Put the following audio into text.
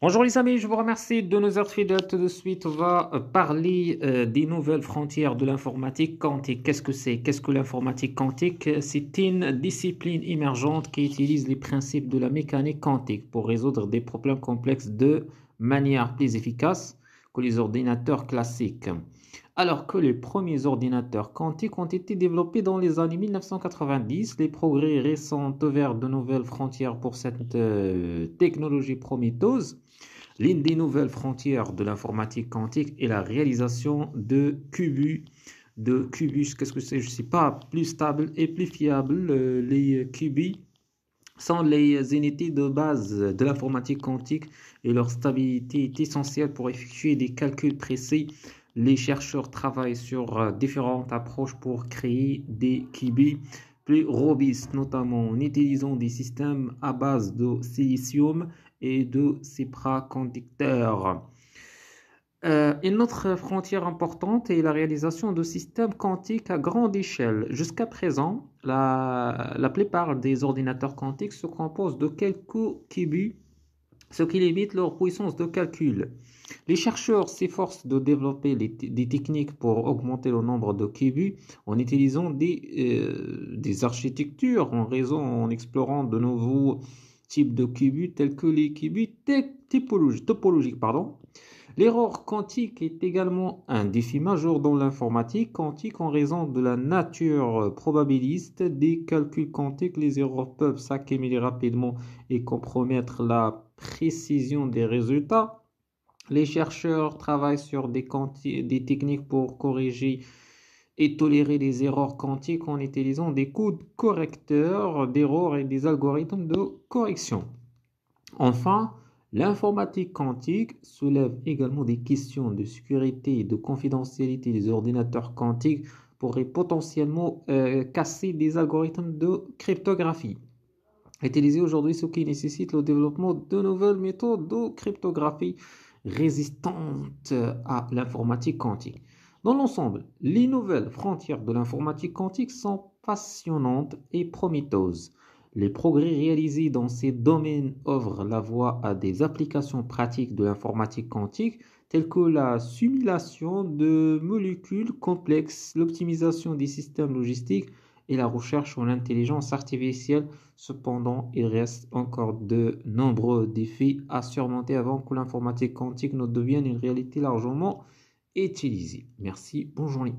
Bonjour les amis, je vous remercie de nous être fidèles. Tout de suite, on va parler des nouvelles frontières de l'informatique quantique. Qu'est-ce que c'est? Qu'est-ce que l'informatique quantique? C'est une discipline émergente qui utilise les principes de la mécanique quantique pour résoudre des problèmes complexes de manière plus efficace que les ordinateurs classiques. Alors que les premiers ordinateurs quantiques ont été développés dans les années 1990, les progrès récents vers de nouvelles frontières pour cette technologie prometteuse. L'une des nouvelles frontières de l'informatique quantique est la réalisation de qubits. Qu'est-ce que c'est? Je ne sais pas, plus stable et plus fiable. Les qubits sont les unités de base de l'informatique quantique et leur stabilité est essentielle pour effectuer des calculs précis. Les chercheurs travaillent sur différentes approches pour créer des qubits plus robustes, notamment en utilisant des systèmes à base de silicium et de supraconducteurs. Une autre frontière importante est la réalisation de systèmes quantiques à grande échelle. Jusqu'à présent, la plupart des ordinateurs quantiques se composent de quelques qubits, ce qui limite leur puissance de calcul. Les chercheurs s'efforcent de développer des techniques pour augmenter le nombre de qubits en utilisant des architectures en réseau, en explorant de nouveaux types de qubits tels que les qubits topologiques. L'erreur quantique est également un défi majeur dans l'informatique quantique en raison de la nature probabiliste des calculs quantiques. Les erreurs peuvent s'accumuler rapidement et compromettre la précision des résultats. Les chercheurs travaillent sur des techniques pour corriger et tolérer les erreurs quantiques en utilisant des codes correcteurs d'erreurs et des algorithmes de correction. Enfin, l'informatique quantique soulève également des questions de sécurité et de confidentialité des ordinateurs quantiques pourraient potentiellement casser des algorithmes de cryptographie utilisés aujourd'hui, ce qui nécessite le développement de nouvelles méthodes de cryptographie résistantes à l'informatique quantique. Dans l'ensemble, les nouvelles frontières de l'informatique quantique sont passionnantes et prometteuses. Les progrès réalisés dans ces domaines ouvrent la voie à des applications pratiques de l'informatique quantique telles que la simulation de molécules complexes, l'optimisation des systèmes logistiques et la recherche en intelligence artificielle. Cependant, il reste encore de nombreux défis à surmonter avant que l'informatique quantique ne devienne une réalité largement utilisée. Merci, bonne journée.